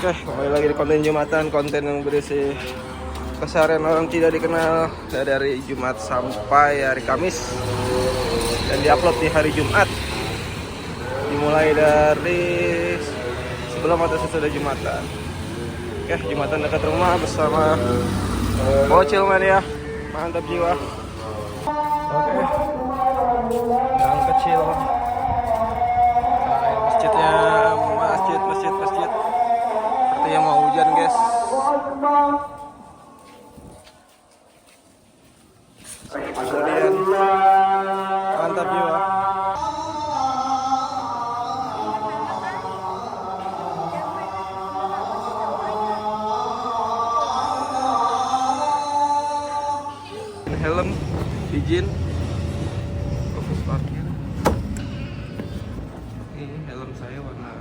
Oke, kembali lagi di konten Jumatan, konten yang berisi keseharian orang tidak dikenal dari Jumat sampai hari Kamis dan diupload di hari Jumat. Dimulai dari sebelum atau sesudah Jumatan. Oke, Jumatan dekat rumah bersama Bocil Mania, mantap jiwa. Oke, yang kecil. Nah, masjidnya masjid. Sepertinya mau hujan, guys. Kemudian mantap jiwa. Helm, izin, fokus parkir. Ini helm saya warna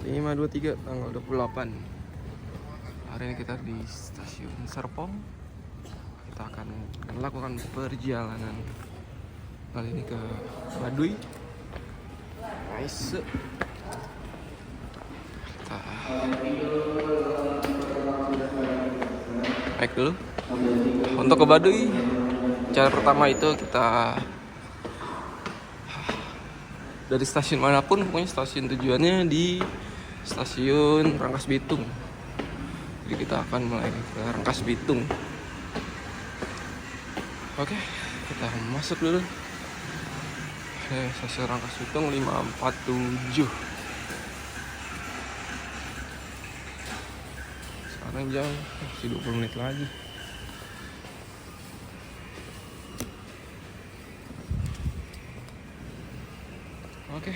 523 tanggal 28. Hari ini kita di stasiun Serpong. Kita akan melakukan perjalanan kali ini ke Baduy. Nice. Kita naik dulu. Untuk ke Baduy, cara pertama itu kita dari stasiun manapun, pokoknya stasiun tujuannya di stasiun Rangkas Bitung. Jadi kita akan mulai ke Rangkas Bitung. Oke, kita masuk dulu. Oke, stasiun Rangkas Bitung 547. Sekarang jam masih 20 menit lagi. Oke.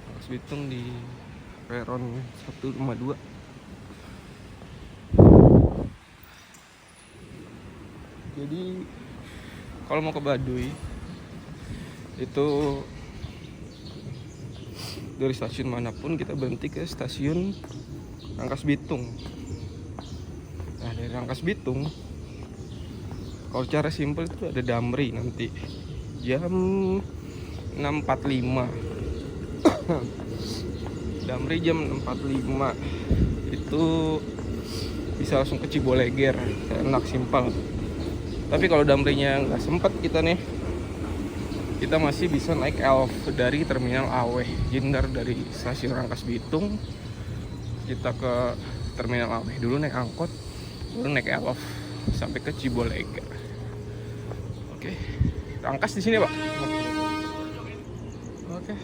Rangkas Bitung di peron 152. Jadi kalau mau ke Baduy itu dari stasiun manapun kita berhenti ke stasiun Rangkas Bitung. Nah, dari Rangkas Bitung kalau cara simpel itu ada Damri nanti jam 6.45. Damri jam 6.45 itu bisa langsung ke Ciboleger, enak simpel. Tapi kalau Damrinya nggak sempet kita masih bisa naik Elf dari Terminal Aweh. Jadi dari stasiun Rangkas Bitung kita ke Terminal Aweh dulu naik angkot, baru naik Elf sampai ke Ciboleger. Oke, Rangkas di sini, Pak. Oke,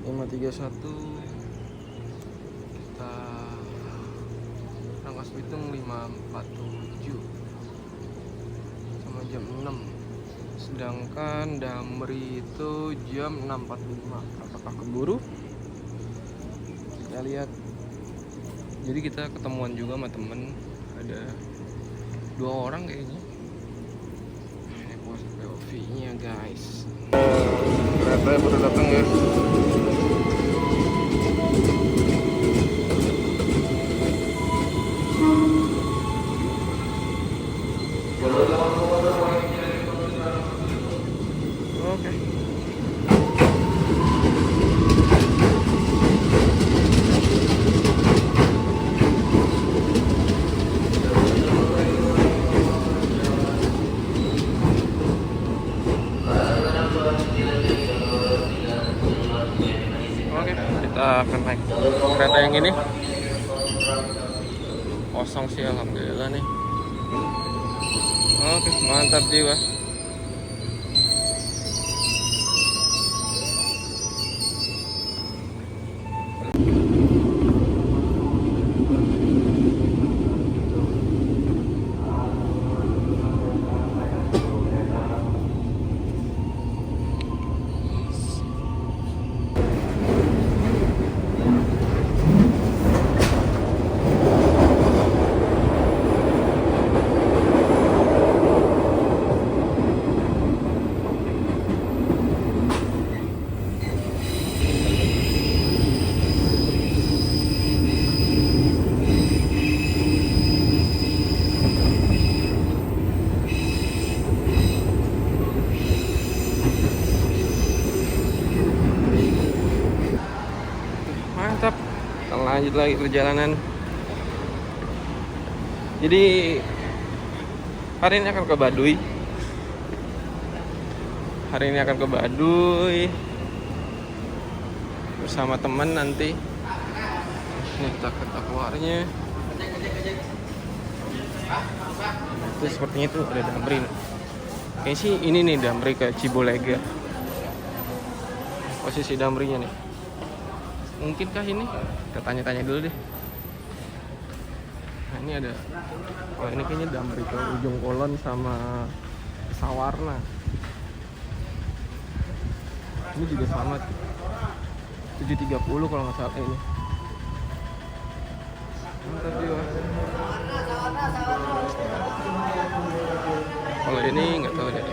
531 kita Rangkas Bitung 547 sama jam 6. Sedangkan Damri itu jam 6.45. Apakah keburu? Kita lihat. Jadi kita ketemuan juga sama temen, ada 2 orang kayaknya. Ini pos POV nya, guys. Kereta baru datang, guys. Oke. Oke, kita akan naik kereta yang ini. Kosong sih, alhamdulillah nih. Oke, mantap jiwa. lanjut lagi perjalanan. Jadi hari ini akan ke Baduy. Hari ini akan ke Baduy bersama teman nanti. Ini kita keluarnya. Itu sepertinya itu ada Damri. Kayaknya sih ini nih Damri ke Ciboleger. Posisi Damrinya nih. Mungkinkah ini? Kita tanya-tanya dulu deh. Nah ini ada. Oh ini kayaknya Damri ke Ujung Kulon sama Sawarna. Ini juga sama 7.30 kalau nggak salah ini. Mantap juga. Kalau ini nggak tahu deh.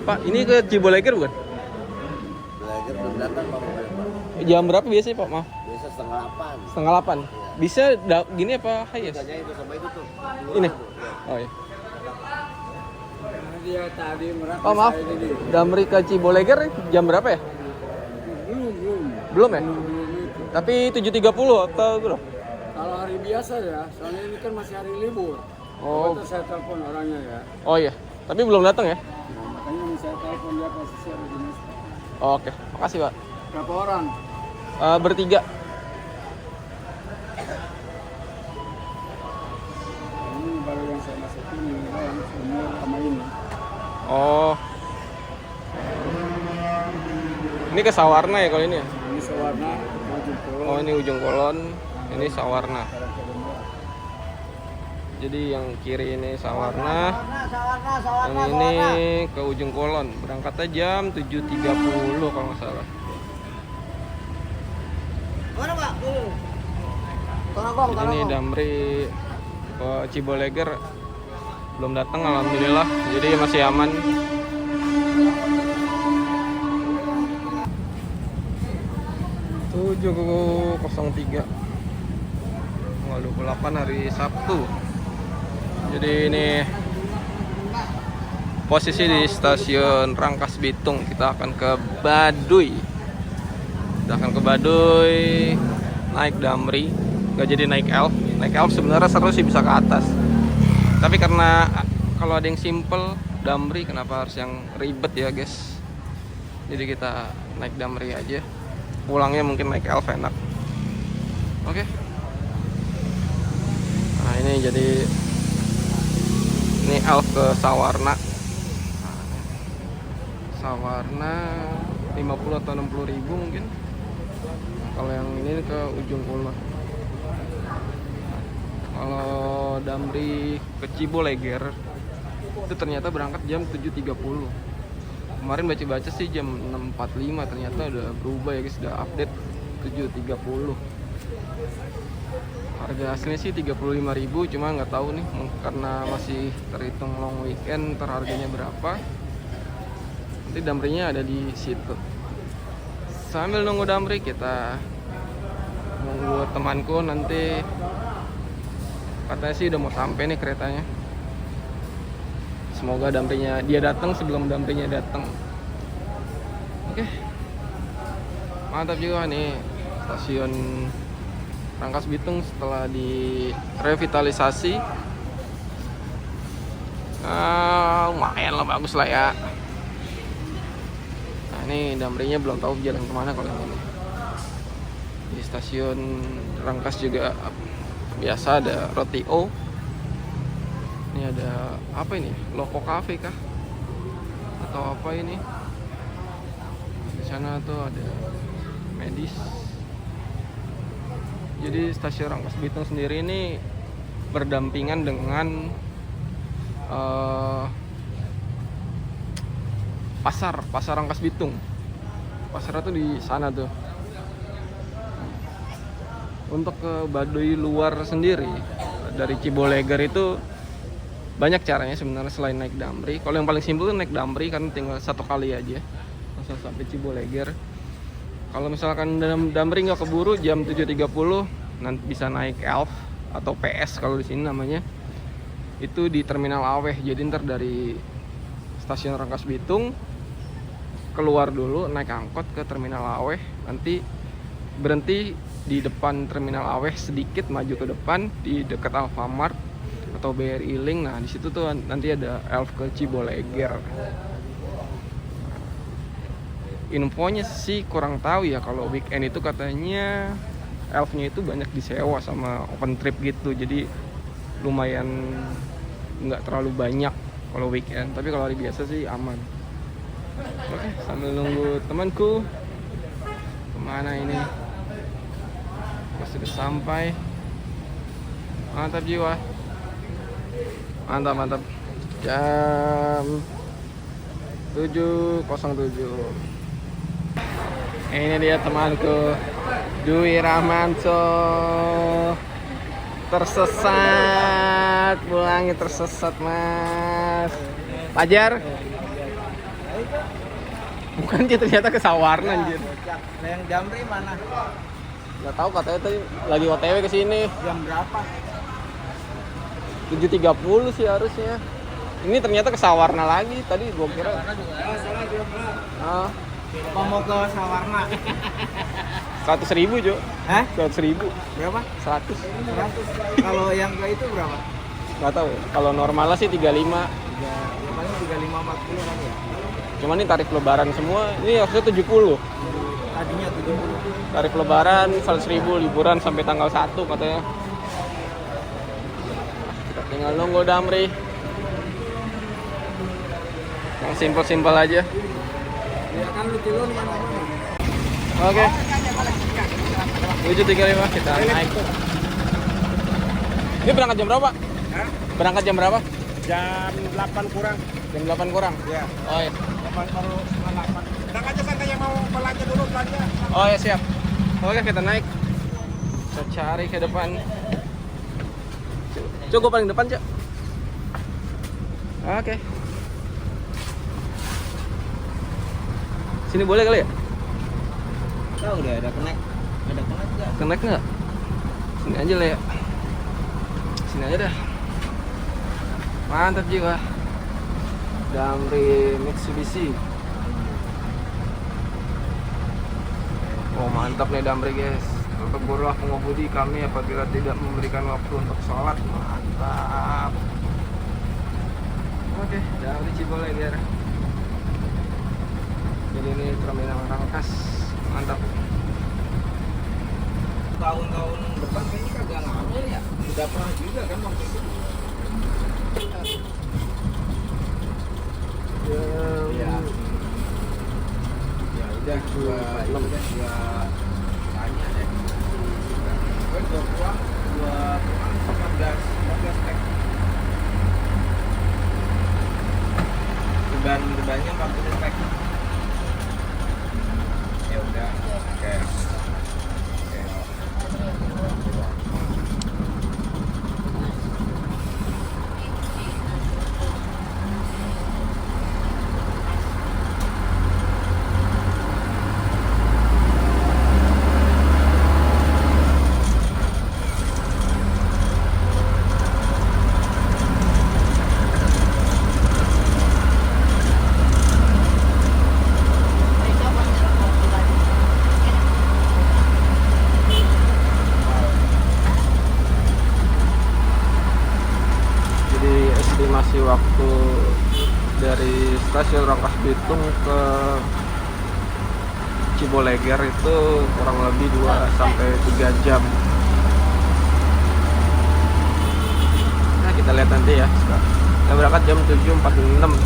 Pak, ini ke Ciboleger bukan? Ciboleger belum datang Pak. Jam berapa biasanya Pak? Maaf. Biasa setengah 8. Setengah 8. Ya. Bisa gini apa highest? Tanya itu sama itu tuh. Ini. Ya. Oh iya. Dia tadi merah. Oh maaf. Damri ke Ciboleger jam berapa ya? Belum ya? Tapi 7.30 atau bro? Kalau hari biasa ya, soalnya ini kan masih hari libur. Oh. Itu saya telepon orangnya ya. Oh iya. Tapi belum datang ya? Nah, makanya saya telepon dia posisi ada di Mesir. Oh, oke. Makasih Pak. Berapa orang? Bertiga. Ini baru yang saya masukin yang umur sama ini. Oh. Ini ke Sawarna ya kalau ini ya? Ini sewarna Ujung Kulon. Oh ini Ujung Kulon, ini Sawarna. Jadi yang kiri ini Sawarna, yang ini ke Ujung Kulon. Berangkatnya jam 7.30 kalau nggak salah. Mana Pak? Jadi ini Damri ke Ciboleger belum datang alhamdulillah. Jadi masih aman. Tujuh 03 tanggal 28 hari Sabtu. Jadi ini posisi di stasiun Rangkas Bitung. Kita akan ke Baduy. Naik Damri, nggak jadi naik Elf. Naik Elf sebenarnya seru sih bisa ke atas. Tapi karena kalau ada yang simple Damri, kenapa harus yang ribet ya guys? Jadi kita naik Damri aja. Pulangnya mungkin naik Elf enak. Oke. Nah ini jadi ini Elf ke Sawarna. Sawarna 50 atau 60 ribu mungkin. Kalau yang ini ke Ujung Kulon. Kalau Damri ke Ciboleger itu ternyata berangkat jam 7.30. Kemarin baca-baca sih jam 6.45, ternyata udah berubah ya guys, udah update 7.30. Harga aslinya sih 35.000, cuma nggak tahu nih karena masih terhitung long weekend harganya berapa. Nanti Damrinya ada di situ. Sambil nunggu Damri kita nunggu temanku, nanti katanya sih udah mau sampai nih keretanya. Semoga Damrinya dia datang sebelum Damrinya datang. Oke. Mantap juga nih stasiun Rangkas Bitung setelah direvitalisasi. Lumayan lah, bagus lah ya. Nah ini Damrinya belum tahu jalan kemana kalau ini. Di stasiun Rangkas juga biasa ada roti O. Ini ada apa ini? Loko Cafe kah? Atau apa ini? Di sana tuh ada medis. Jadi stasiun Rangkas Bitung sendiri ini berdampingan dengan pasar Rangkas Bitung. Pasarnya tuh di sana tuh. Untuk ke Baduy luar sendiri dari Ciboleger itu banyak caranya sebenarnya selain naik Damri. Kalau yang paling simpel tuh naik Damri kan tinggal satu kali aja langsung sampai Ciboleger. Kalau misalkan Damri nggak keburu jam 7.30 nanti bisa naik Elf atau PS kalau di sini namanya. Itu di Terminal Aweh. Jadi ntar dari stasiun Rangkas Bitung keluar dulu naik angkot ke Terminal Aweh, Nanti berhenti di depan Terminal Aweh sedikit, maju ke depan di dekat Alfamart atau BRI Link. Nah, di situ tuh nanti ada Elf ke Ciboleger. Infonya sih kurang tahu ya, kalau weekend itu katanya Elfnya itu banyak disewa sama open trip gitu. Jadi lumayan nggak terlalu banyak kalau weekend, tapi kalau hari biasa sih aman. Oke, sambil nunggu temanku. Kemana ini? Sudah sampai. Mantap jiwa. Mantap. Jam 7.07. Ini dia temanku, Dwi Rahmanto. Tersesat, pulangnya tersesat mas. Pajar? Bukan dia, ternyata ke Sawarna anjir. Yang Damri mana? Gak tahu, katanya tadi lagi OTW ke sini. Jam berapa? 7.30 sih harusnya. Ini ternyata ke Sawarna lagi. Tadi gua kira. Ah, Apa mau ke Sawarna? 100.000 Jo. Hah? 100.000. Berapa? 100. 100. Kalau yang ke itu berapa? Gak tahu ya. Kalau normalnya sih 35. Ya paling 35-40 kan ya. Cuman ini tarif lebaran semua. Ini harusnya 70. Tadinya 70. Tarif lebaran 100.000, liburan sampai tanggal 1 katanya. Kita tinggal nunggu Damri. Yang simpel-simpel aja. Ya kan lu tilun yang apa? Oke. 7.35 kita naik. Ini berangkat jam berapa? Hah? Berangkat jam berapa? Jam 8 kurang. Jam 8 kurang. Ya. Oh iya. 8 baru 8. Sedang aja santai yang mau belanja dulu belanja. Oh ya siap. Oke kita naik. Kita cari ke depan. Coba paling depan Cak. Oke. Sini boleh kali ya? Tahu deh ada connect. Ada connect enggak? Connect nggak? Sini aja lah ya. Sini aja dah. Mantap jiwa. Damri Mitsubishi. Oh mantap nih Damri guys. Tegurlah pengemudi kami apabila tidak memberikan waktu untuk sholat. Mantap. Oke, Damri Ciboleger. Jadi ini terminal Rangkas. Mantap. Tahun-tahun depan kayaknya kagak ngambil ya. Udah pernah juga kan waktu itu. Ya. Ya udah gua tanya deh. Gua pulang 15 tek. Bebannya 40 tek. Ya udah. Oke. Estimasi waktu dari stasiun Rangkas Bitung ke Ciboleger itu kurang lebih 2 sampai 3 jam. Nah, kita lihat nanti ya. Kita berangkat jam 7.46.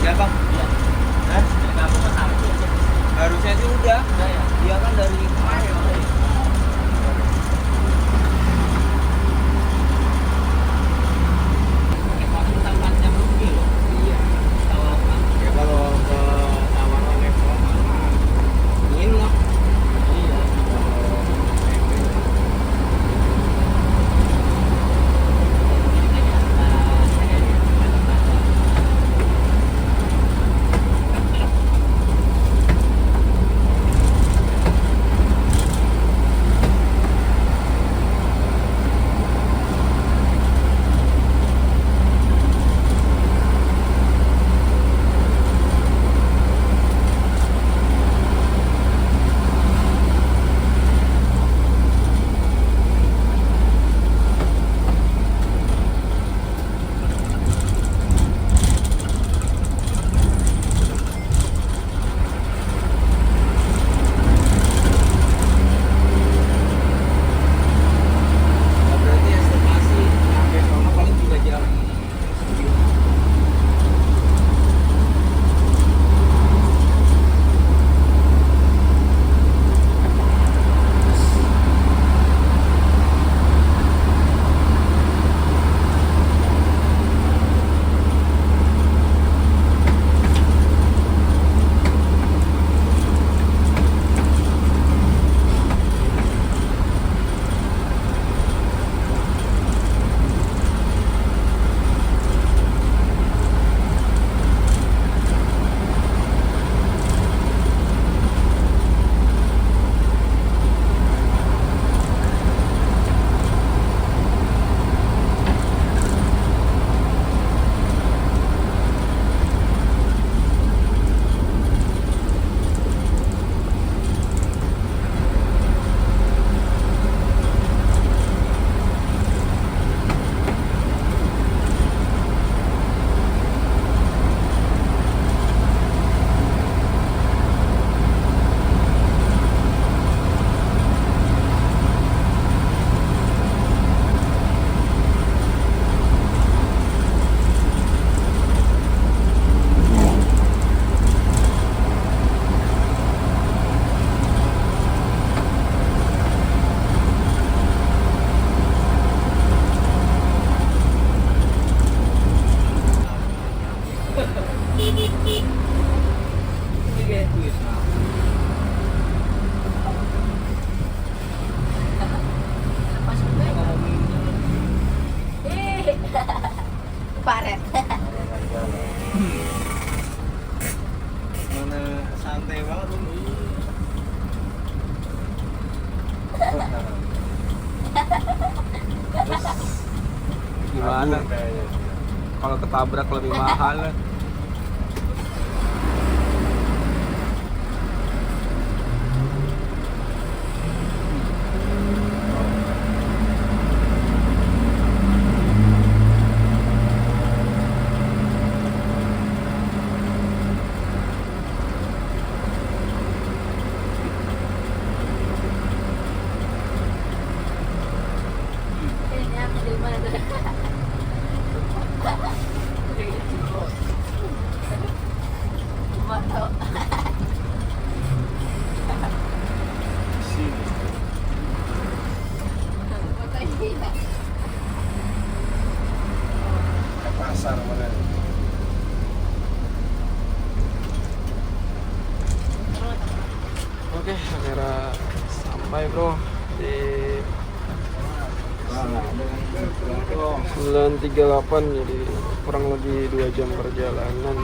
Ya bang. Hah? Harusnya sih udah. Dia kan dari kemarin. kabur. Kalau ketabrak lebih mahal. Pasar mana? Oke, akhirnya sampai bro di 938, jadi kurang lebih 2 jam perjalanan.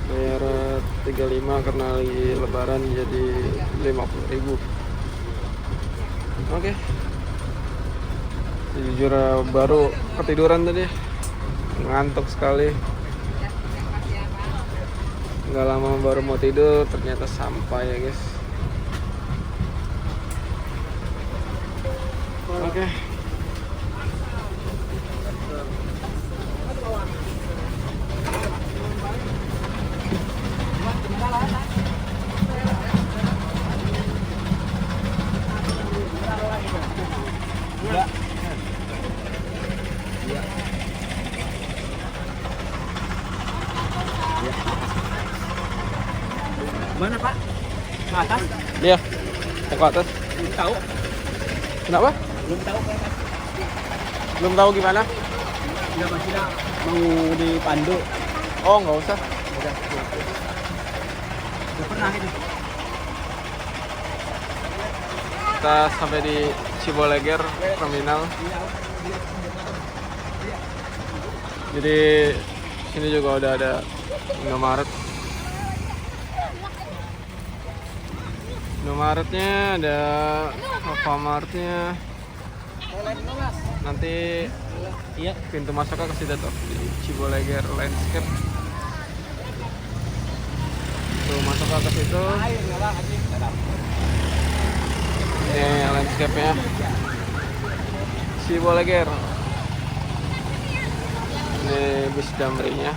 Bayar 35 karena lagi lebaran jadi 50.000. Oke. Jujur baru ketiduran tadi. Ngantuk sekali. Nggak lama baru mau tidur ternyata sampai ya guys. Oke. Mana Pak? Ke atas? Iya. Mau ke atas. Belum tahu. Kenapa? Belum tahu ke atas. Belum tahu gimana? Enggak maksudnya mau dipandu. Oh, nggak usah. Udah pernah itu. Kita sampai di Ciboleger terminal. Jadi sini juga udah ada Indomaret. Indomaretnya ada, Alfamartnya. Nanti iya pintu masuknya ke situ tuh di Ciboleger Landscape. Tuh masuknya ke situ. Ini landscape-nya Ciboleger. Ini bis damrinya.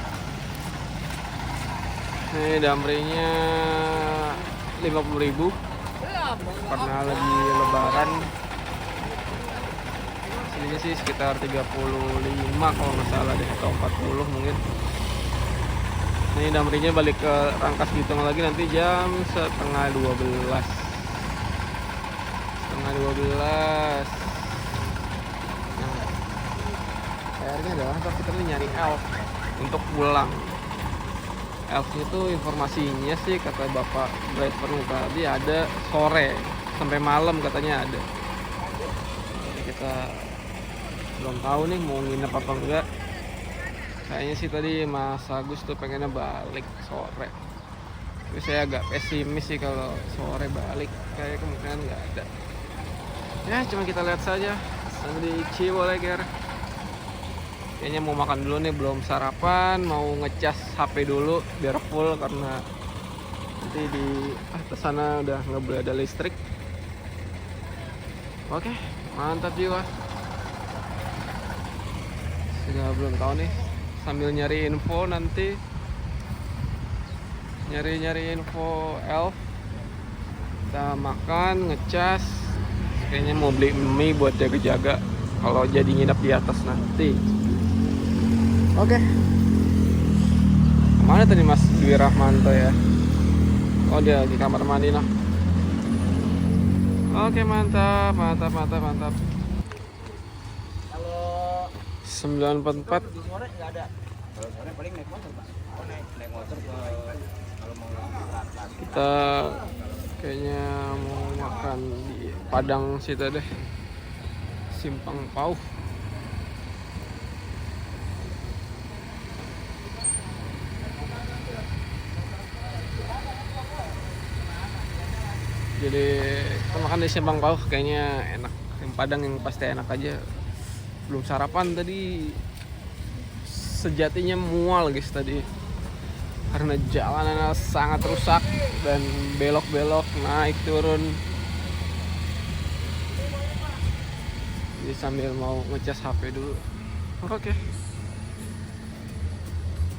Ini damrinya 50.000 karena lagi lebaran. Sini sih sekitar 35 kalau nggak salah deh, atau 40 mungkin. Ini damrinya balik ke Rangkas Bitung lagi nanti jam setengah 12. Nah, akhirnya adalah kita nyari elf untuk pulang. Elf itu informasinya sih kata bapak driver tadi ada sore sampai malam katanya ada. Jadi kita belum tahu nih mau nginep apa enggak. Kayaknya sih tadi Mas Agus tuh pengennya balik sore. Tapi saya agak pesimis sih kalau sore balik, kayak kemungkinan nggak ada. Ya cuma kita lihat saja sampai di Ciboleger. Kayaknya mau makan dulu nih, belum sarapan, mau ngecas HP dulu biar full karena nanti di atas sana udah nggak boleh ada listrik. Oke, mantap jiwa. Sudah belum tahu nih, sambil nyari info nanti, nyari info elf. Kita makan, ngecas. Kayaknya mau beli mie buat jaga-jaga kalau jadi nginep di atas nanti. Oke. Kemana tadi Mas Dwi Rahmanto ya? Oh dia di kamar mandi lah. Oke, mantap. Kalau 944. di sore nggak ada. Kalau sore paling naik motor Pak. Oh, naik motor ke kalau mau lari. Kita kayaknya mau makan di Padang situ deh. Simpang Pauh. Jadi kita makan di Simpang Pauh kayaknya enak. Yang Padang yang pasti enak aja. Belum sarapan tadi, sejatinya mual guys tadi. Karena jalanannya sangat rusak dan belok-belok, naik turun. Jadi sambil mau ngecas HP dulu. Oke.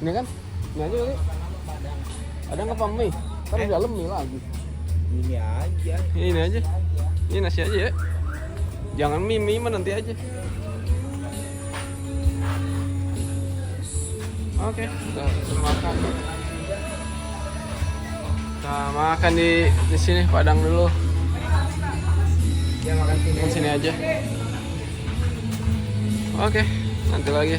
Ini kan? Ini aja kali. Ada nggak Pak mie? Kan di dalam mie lagi. Ini aja. Ini aja. Ini nasi aja ya. Jangan mie mah nanti aja. Oke, kita makan. Kita makan di sini Padang dulu. Ya makan sini. Di sini aja. Oke, nanti lagi.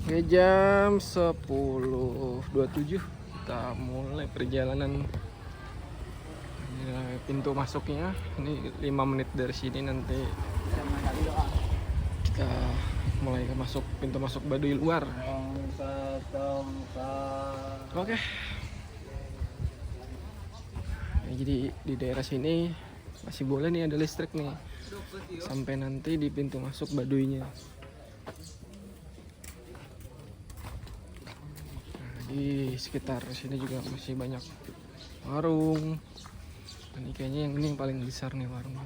Oke, jam 10.27 kita mulai perjalanan. Ini pintu masuknya. Ini 5 menit dari sini nanti kita mulai masuk pintu masuk Baduy luar. Oke. Ya, jadi di daerah sini masih boleh nih ada listrik nih sampai nanti di pintu masuk Baduynya. Nah, di sekitar sini juga masih banyak warung. Ini kayaknya yang ini yang paling besar nih warungnya.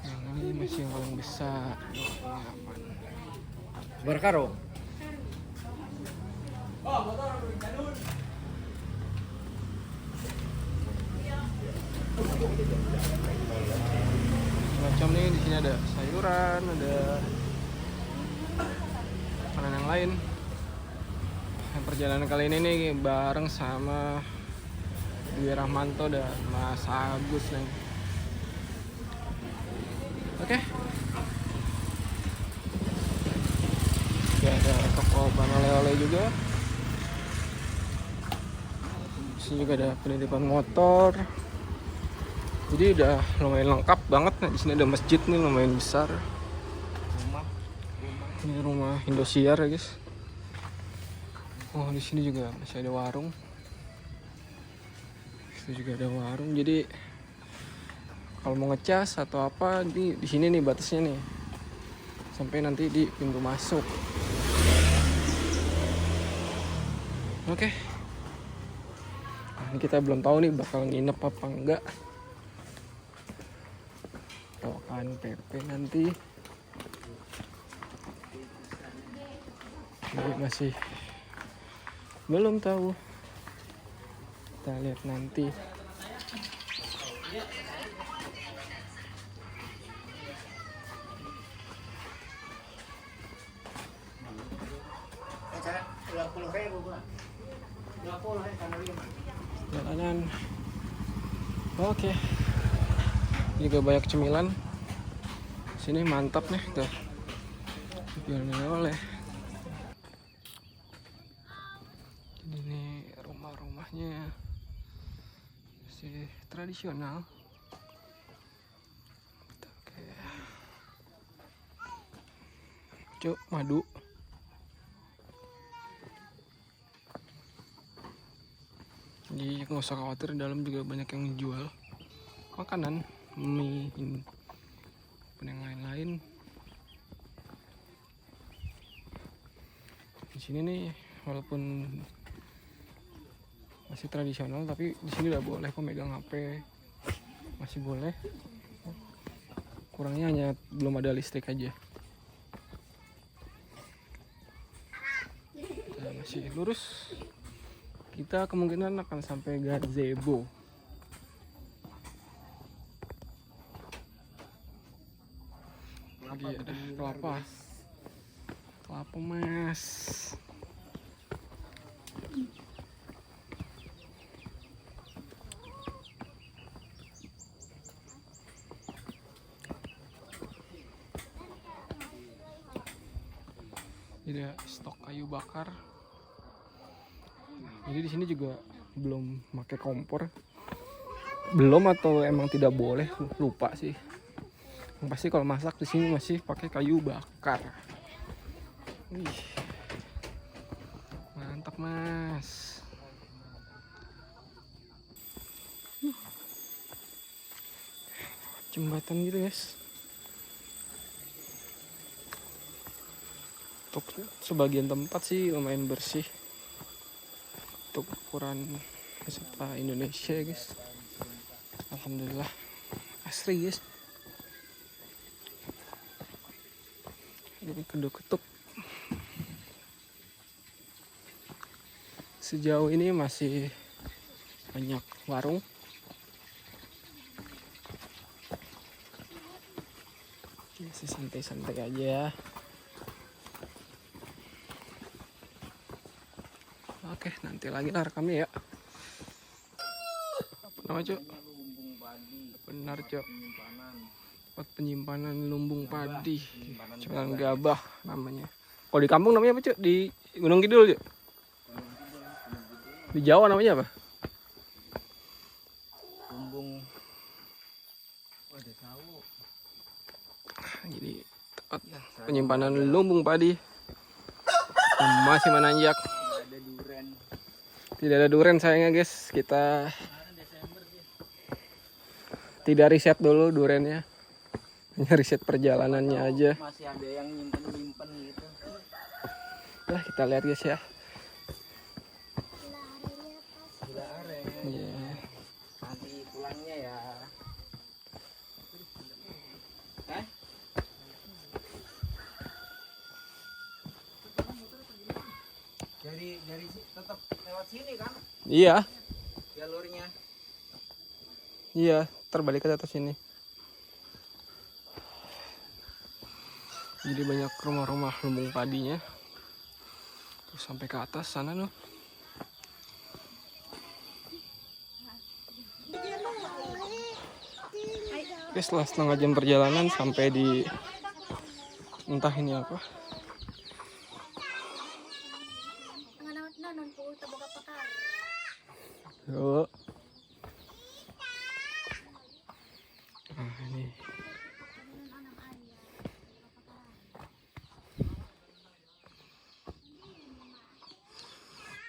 Yang ini masih yang paling besar. Berkaro. Macam nih di sini ada sayuran, ada makanan yang lain. Yang perjalanan kali ini nih bareng sama Dwi Rahmanto dan Mas Agus nih. Oke. Oke, ada toko ban oleh-oleh juga. Di sini juga ada penitipan motor. Jadi udah lumayan lengkap banget. Nah, di sini ada masjid nih lumayan besar. Ini rumah Indosiar ya guys. Oh, di sini juga masih ada warung. Itu juga ada warung. Jadi kalau mau ngecas atau apa di sini nih batasnya nih. Sampai nanti di pintu masuk. Oke. Nah, ini kita belum tahu nih bakal nginep apa enggak. Tokan PP nanti. Jadi masih belum tahu. Kita lihat nanti. Jalanan. Oke. Juga banyak cemilan. Sini mantap nih tuh. Jualan oleh. Jadi ini rumah-rumahnya masih tradisional. Oke. Cuk, madu. Jadi nggak usah khawatir, dalam juga banyak yang jual makanan, mie, pun yang lain-lain. Di sini nih walaupun masih tradisional, tapi di sini udah boleh kok megang HP, masih boleh. Kurangnya hanya belum ada listrik aja. Kita masih lurus. Kita kemungkinan akan sampai Gazebo. Lagi ada kelapa. Kelapa mas. Jadi ada stok kayu bakar. Jadi di sini juga belum pakai kompor. Belum atau emang tidak boleh, lupa sih. Yang pasti kalau masak di sini masih pakai kayu bakar. Wih. Mantap, Mas. jembatan gitu guys. Untuk sebagian tempat sih lumayan bersih untuk ukuran peserta Indonesia guys. Alhamdulillah asri guys. Ini keduk-ketuk. Sejauh ini masih banyak warung. Masih santai-santai aja. Oke, nanti lagi lah rekamnya ya. Apa nama Cok? Lumbung padi. Benar Cok. Penyimpanan. Tempat penyimpanan lumbung padi. Jalan Gabah namanya. Kalau di kampung namanya apa Cok? Di Gunung Kidul Cok? Di Jawa namanya apa? Lumbung. Oh, ada sawo. Jadi tempat penyimpanan lumbung padi masih menanjak. Ada duren. Tidak ada duren sayangnya guys. Kita tidak riset dulu durennya, hanya riset perjalanannya aja. Masih ada yang nyimpen gitu. Lah kita lihat guys ya. Gula aren. Iya. Nanti pulangnya ya. Dari tetap lewat sini kan Iya, jalurnya. iya, terbalik ke atas sini. Jadi banyak rumah-rumah lumbung padinya. Terus sampai ke atas sana loh. Oke, setelah setengah jam perjalanan sampai di entah ini apa. Yuk. Nah, ini.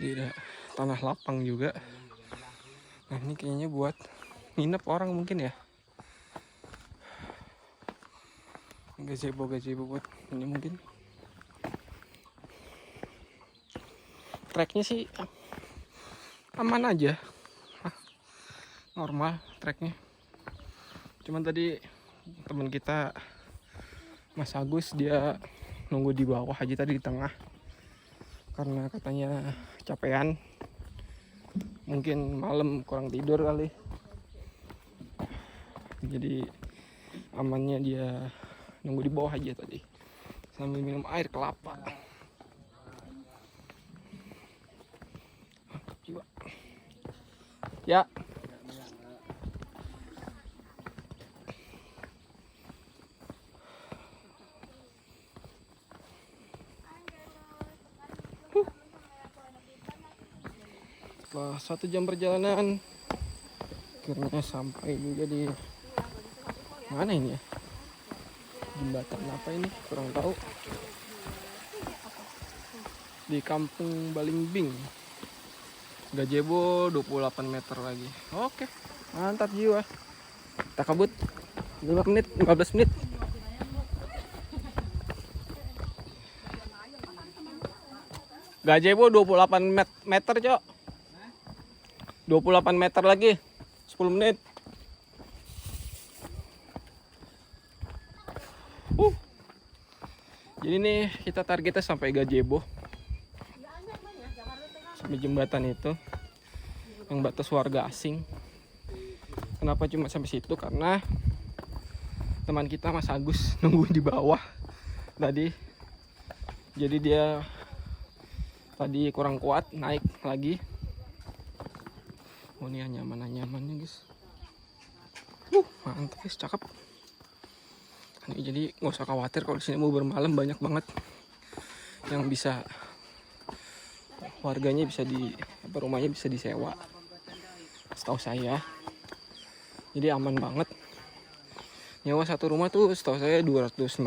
Tidak tanah lapang juga. Nah, ini kayaknya buat nginep orang mungkin ya. Gazebo buat ini mungkin. Treknya sih aman aja, normal treknya. Cuman tadi teman kita Mas Agus dia nunggu di bawah aja tadi di tengah karena katanya capean, mungkin malam kurang tidur kali. Jadi amannya dia nunggu di bawah aja tadi sambil minum air kelapa. Ya. Setelah 1 jam perjalanan akhirnya sampai juga di mana ini ya? Jembatan apa ini? Kurang tahu. Di Kampung Balimbing. Gazebo 28 meter lagi. Oke, mantap jiwa. Kita kabut 15 menit. Gazebo 28 meter, Cok. 28 meter lagi. 10 menit. Jadi nih kita targetnya sampai gazebo. Sampai jembatan itu yang batas warga asing. Kenapa cuma sampai situ? Karena teman kita Mas Agus nunggu di bawah tadi. Jadi dia tadi kurang kuat naik lagi. Oh, ini nyaman-nyamannya guys. Mantap guys, cakep. Ini jadi nggak usah khawatir kalau di sini mau bermalam, banyak banget yang bisa, warganya bisa rumahnya bisa disewa. Setahu saya. Jadi aman banget. Nyewa satu rumah tuh setahu saya 250.000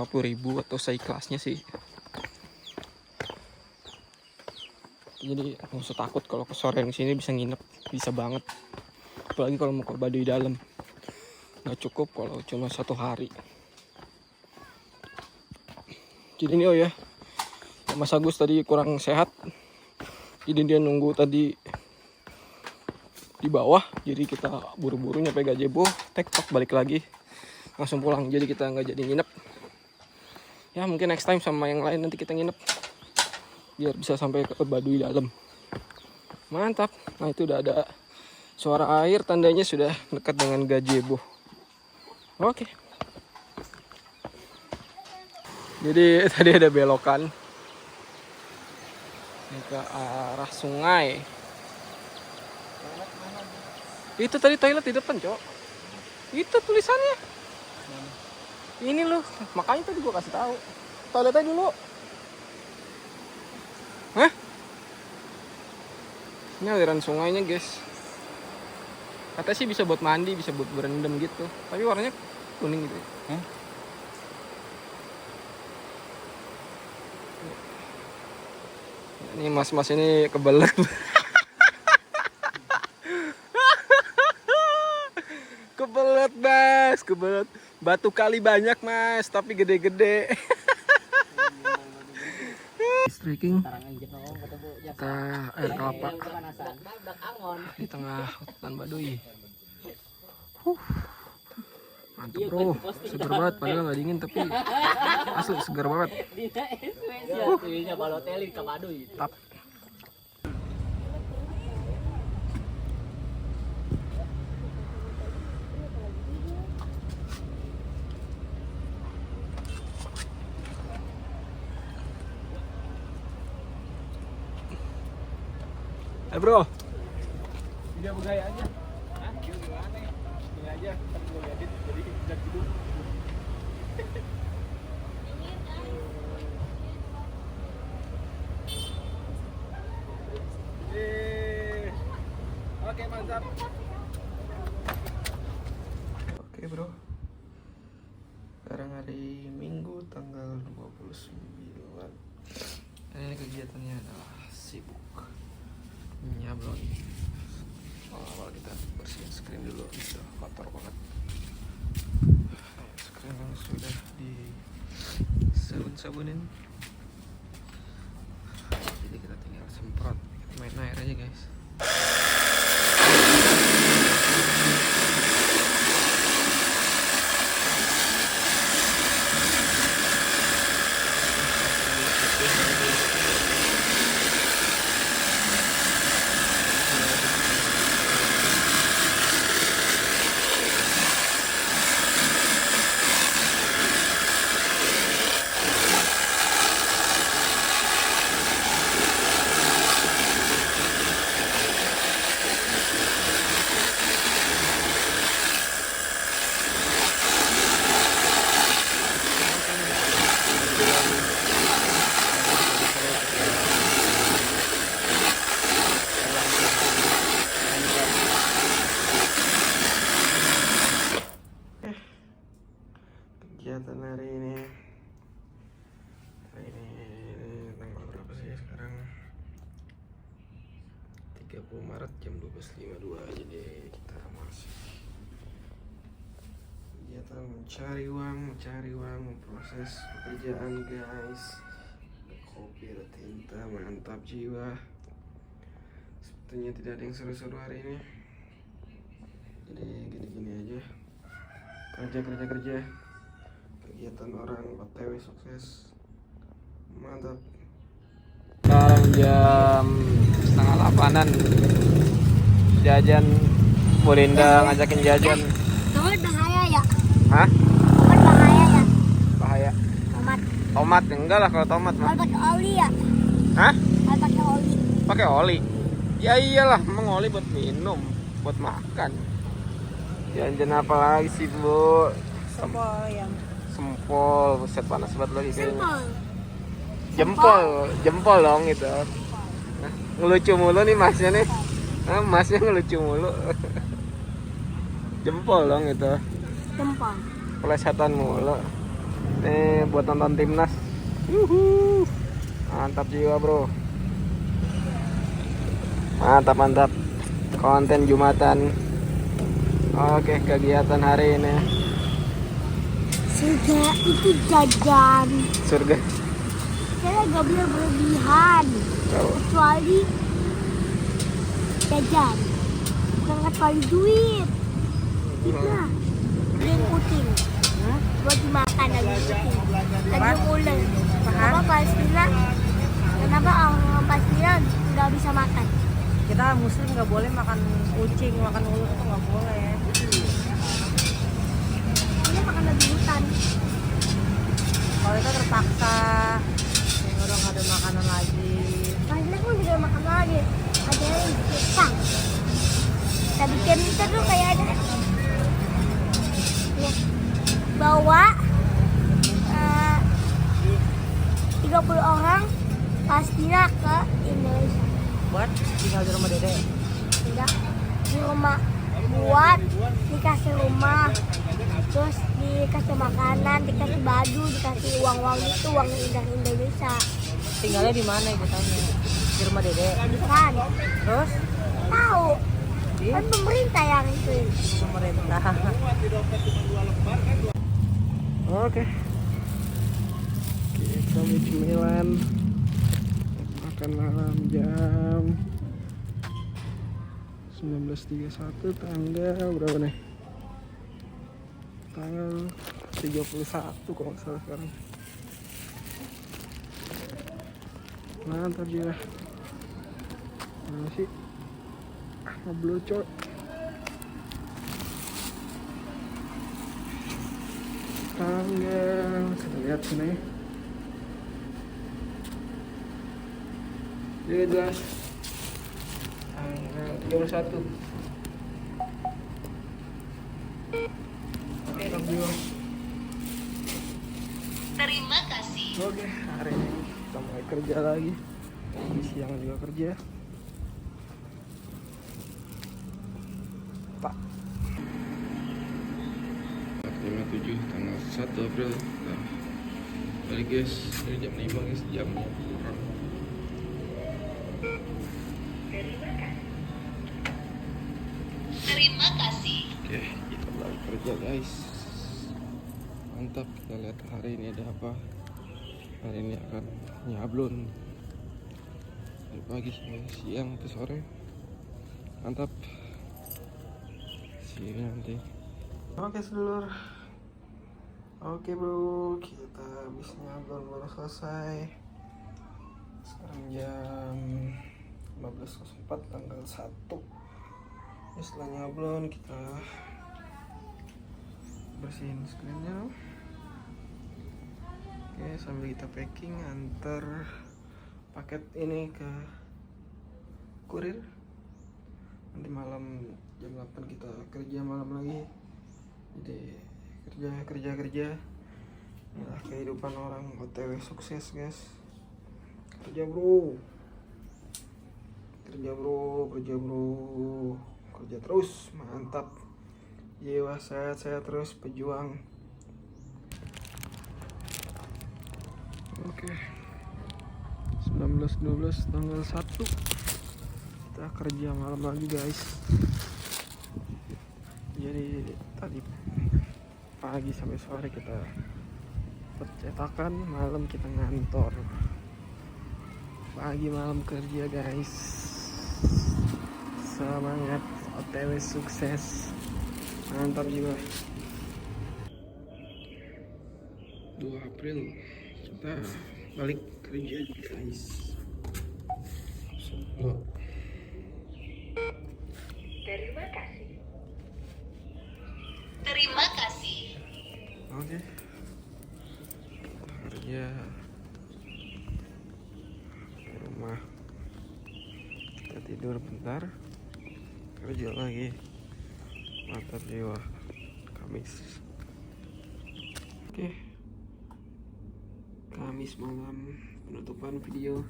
atau seikhlasnya sih. Jadi nggak usah takut kalau kesorean di sini bisa nginep, bisa banget. Apalagi kalau mau ke Baduy Dalam. nggak cukup kalau cuma 1 hari. Jadi ini ya, Mas Agus tadi kurang sehat, jadi dia nunggu tadi di bawah, jadi kita buru-buru nyampe gazebo, tektok balik lagi langsung pulang, jadi kita nggak jadi nginep ya. Mungkin next time sama yang lain nanti kita nginep biar bisa sampai ke Baduy dalam. Mantap. Nah itu udah ada suara air, tandanya sudah dekat dengan gazebo. Oke. Jadi tadi ada belokan ini ke arah sungai. Itu tadi toilet di depan, Cok. Itu tulisannya. Ini loh, makanya tadi gua kasih tahu. Toiletnya dulu. Hah? Ini aliran sungainya, guys. Katanya sih bisa buat mandi, bisa buat berendam gitu. Tapi warnanya kuning gitu. Hah? Ini mas-mas ini kebelet. Kebelet mas, kebelet. Batu kali banyak mas, tapi gede-gede. Striking kita air kelapa di tengah hutan Baduy. Mantap bro, seger banget, padahal nggak dingin tapi asli seger banget. Tap. Bro, video bergaya aja. Hah? Video gimana? Ini aja, ntar gue liatin jadi tidak tidur. Oke, mantap. Oke bro, sekarang hari Minggu tanggal 29. Ini kegiatannya adalah sibuk nyablon. Awal kita bersihin screen dulu, sudah kotor banget. Screen yang sudah di sabun-sabunin, jadi kita tinggal semprot, main air aja guys. Kegiatan hari ini tanggal berapa sih sekarang? 30 Maret jam 12.52. Jadi kita masih kegiatan mencari uang, memproses pekerjaan guys. Kopi, ada tinta, mantap jiwa. Sepertinya tidak ada yang seru-seru hari ini. Jadi gini-gini aja. Kerja. Kegiatan orang OTW sukses. Mantap. Sekarang jam 7:30. Jajan, Bu Linda ngajakin jajan. Tomat bahaya ya? Hah? Tomat bahaya ya? Bahaya. Tomat. Tomat enggak lah kalau tomat mah. Kalau pakai oli ya? Hah? Kalau pakai oli. Pakai oli? Ya iyalah, emang oli buat minum, buat makan. Jajan apa lagi sih Bu? Sempol yang. Sempol, buset panas banget lagi kayaknya. Sempol. Jempol dong itu. Nah, ngelucu mulu nih masnya nih. Nah, masnya ngelucu mulu. Jempol dong itu. Sempol. Pelesatan mulu. Nih buat nonton timnas. Yuhu. Mantap jiwa bro. Mantap. Konten Jumatan. Oke, kegiatan hari ini. Surga itu jajan. Surga. Saya nggak boleh berlebihan. Kecuali jajan. Bukan kecuali duit. Kita beli kucing. Buat dimakan lagi kucing. Lagi ular. Kenapa Palestina? Kenapa orang Palestina nggak bisa makan? Kita muslim nggak boleh makan kucing, makan ular itu nggak boleh. Ini makan lagi hutan. Kalau kita terpaksa, yang udah nggak ada makanan lagi. Palestina pun juga makan lagi. Ada yang pisang. Kita bikin itu tuh kayak ada. Ya. Bawa 30 orang Palestina ke Indonesia. Buat tinggal di rumah dede. Tidak di rumah buat dikasih rumah, terus dikasih makanan, dikasih baju, dikasih uang itu uang Indonesia. Tinggalnya di mana gitu? Di rumah dede. Kan Terus tahu di kan pemerintah yang itu. pemerintah. Oke. Kita mau cemilan. Makan malam jam 19.31, tanggal berapa nih? Tanggal 31 kalau nggak salah sekarang. Mantap ya. Mana sih? Ngeblucor. Tanggal, saya lihat sini. 13 tanggal 31. Terima kasih. Oke, hari ini kita mulai kerja lagi. Di siang juga kerja. Pak. 457 tanggal 1 April. Nah, balik guys, dari jam 5 guys, jamnya kurang. Terima kasih. Oke, kita balik kerja guys. Mantap, kita lihat hari ini ada apa. Hari ini akan nyablon dari pagi sampai siang ke sore. Mantap. See you nanti. Oke sedulur. Oke bro, kita habis nyablon baru selesai. Sekarang jam 15.04 tanggal 1. Ya, setelah nyablon kita bersihin screennya. Oke, sambil kita packing antar paket ini ke kurir. Nanti malam jam 8 kita kerja malam lagi. Jadi kerja. Inilah kehidupan orang OTW sukses guys. Kerja bro. Kerja terus, mantap. Jiwa sehat terus, pejuang. Oke. 19.12 tanggal 1. Kita kerja malam lagi guys. Jadi tadi pagi sampai sore kita percetakan, malam kita ngantor. Pagi malam kerja guys. Semangat OTW sukses. Mantap juga. 2 April kita balik kerja guys. Terima kasih. Oke. Kita kerja di rumah. Kita tidur bentar. Kerja lagi. Mantap jiwa. Kamis. Oke. Kamis malam penutupan video.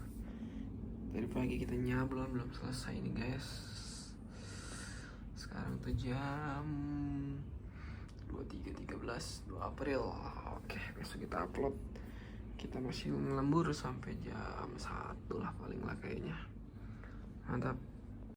Dari pagi kita nyablon belum selesai nih guys. Sekarang tuh jam 23.13 2 April. Oke, besok kita upload. Kita masih ngelembur sampai jam 1 lah paling lah kayaknya. Mantap.